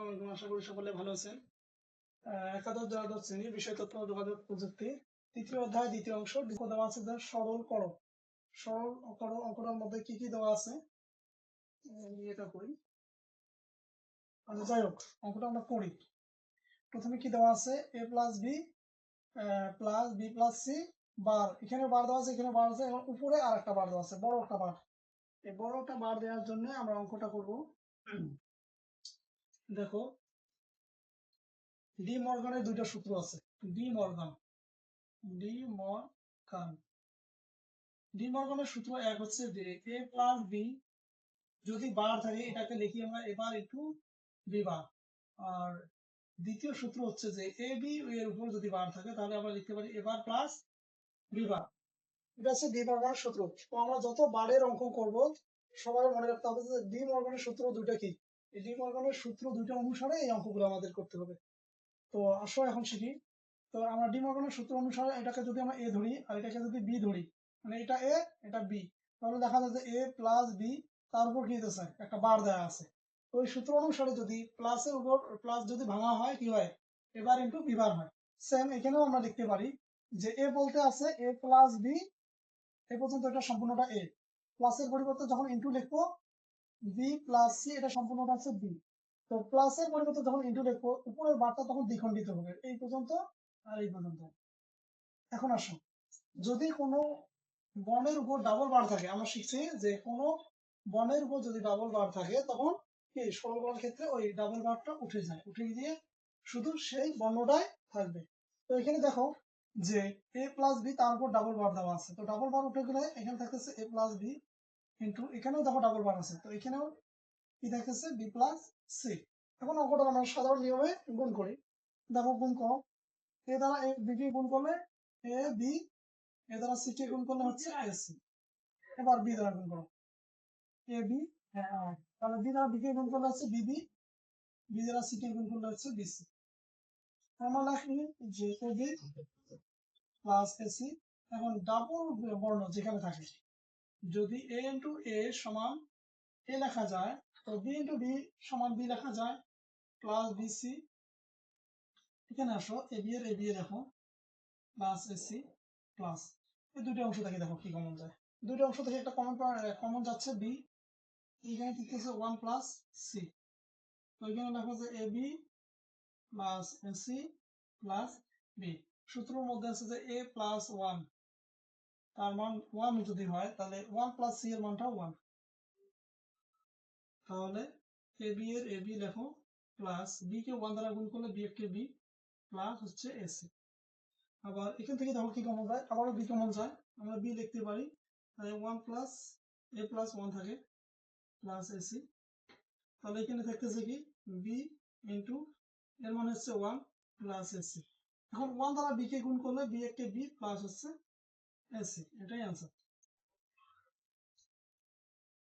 আসসালামু আলাইকুম। আশা করি সকলে ভালো আছেন। একাদশ দ্বাদশ শ্রেণী বিষয় তথ্য ও যোগাযোগ প্রযুক্তি তৃতীয় অধ্যায় দ্বিতীয় অংশ দেওয়া আছে যে সরল করো। সরল করো অঙ্কটার মধ্যে কি কি দেওয়া আছে এটা করি। আচ্ছা যাই হোক, অঙ্কটা আমরা করি। প্রথমে কি দেওয়া আছে a plus B plus C bar, এখানে বার দেওয়া আছে, এখানে বার আছে এবং উপরে আর একটা বার দেওয়া আছে, বড় একটা বার। এই বড় একটা বার দেওয়ার জন্য আমরা অঙ্কটা করব। দেখো, ডি মর্গানের দুইটা সূত্র আছে। ডি মর্গান ডি মর্গানের সূত্র এক হচ্ছে যে এ প্লাস বি যদি বার থাকে এটাকে লিখি আমরা এ বার ইন্টু বি বার। আর দ্বিতীয় সূত্র হচ্ছে যে এ বি এর উপর যদি বার থাকে তাহলে আমরা লিখতে পারি এ বার প্লাস বি বার। এটা হচ্ছে ডি মর্গানের সূত্র। তো আমরা যত বারের অঙ্ক করব সবাই মনে রাখতে হবে যে ডি মর্গানের সূত্র দুইটা কি। এই ডি মর্গানের সূত্র দুইটা অনুসারে এই অঙ্কগুলো আমাদের করতে হবে। তো আসো এখন শিখি। তো আমরা ডি মর্গানের সূত্র অনুসারে এটাকে যদি আমরা এ ধরি আর এটাকে যদি বি ধরি, মানে এটা এ এটা বি, তাহলে দেখা যায় যে এ প্লাস বি তার উপর কি দিতেছে একটা বার দেওয়া আছে। তো ওই সূত্র অনুসারে যদি প্লাসের উপর প্লাস যদি ভাঙা হয় কি হয়, এবার ইন্টু বি বার হয়। সেম এখানেও আমরা লিখতে পারি যে এ বলতে আছে এ প্লাস বি, এ পর্যন্ত এটা সম্পূর্ণটা এ, প্লাসের পরিবর্তে যখন ইন্টু লিখবো বি প্লাস সি এটা সম্পূর্ণটা হচ্ছে বি। তো প্লাসের পরিবর্তে যখন ইন্টু লিখবো উপরের বারটা তখন দ্বিখণ্ডিত হবে, এই পর্যন্ত আর এই পর্যন্ত। এখন আসো, যদি কোনো বনের উপর ডাবল বার থাকে, আমরা শিখছি যে কোনো বনের উপর যদি ডাবল বার থাকে তখন কি সরল করার ক্ষেত্রে ওই ডাবল বারটা উঠে যায়, উঠে গিয়ে শুধু সেই বর্ণটাই থাকবে। তো এখানে দেখো যে এ প্লাস বি তার উপর ডাবল বার দেওয়া আছে, তো ডাবল বার উঠে গেলে এখানে থাকতেছে এ প্লাস বি কিন্তু এখানেও দেখো ডাবল বার আছে, তো এখানেও কি থাকতেছে বি প্লাস সি। এখন অঙ্কটা আমরা সাধারণ নিয়মে গুণ করি। দেখো গুণ করো, এ দ্বারা এ বি কে গুণ করলে এ বি, এ দ্বারা সি কে গুণ করলে হচ্ছে এ সি। এবার বি দ্বারা গুণ করো এ বি, তাহলে বি দ্বারা বি কে গুণ করলে হচ্ছে বিবি, বি দ্বারা সি কে গুণ করলে হচ্ছে বিসি। আমরা লিখি যে এ বি প্লাস এসি। এখন ডাবল বর্ণ যেখানে থাকে, যদি এ ইন্টু এ সমান এ লেখা যায়, তো বি ইন্টু বি সমান বি লেখা যায় প্লাস বিসি। এখানে আসো এ বি এর দেখো প্লাস এসি প্লাস, এই দুটো অংশ থেকে দেখো কি কমন যায়। দুটো অংশ থেকে একটা কমন যাচ্ছে বি, এখানে থাকতেছে ওয়ান প্লাস সি। তো এখানে লেখো যে A B plus AC plus B. সূত্রের মধ্যে আছে যে এ প্লাস ওয়ান, তার মান ওয়ান যদি হয় তাহলে ওয়ান প্লাস সি এর মানটা ওয়ান। তাহলে এ বি লেখো প্লাস বি কে ওয়ান দ্বারা গুণ করলে বি কে বি প্লাস হচ্ছে এসি। আবার এখান থেকে দেখো কি কমন যায়, আবারও বি কমন যায়, আমরা বি লিখতে পারি তাহলে ওয়ান প্লাস এ প্লাস ওয়ান থাকে প্লাস এসি। তাহলে এখানে থাকতেছে কি বি ইন্টু এর মানে হচ্ছে ওয়ান প্লাস এসি। এখন ওয়ান দ্বারা বি কে গুণ করলে বি কে বি প্লাস হচ্ছে এসি, এটাই আনসার।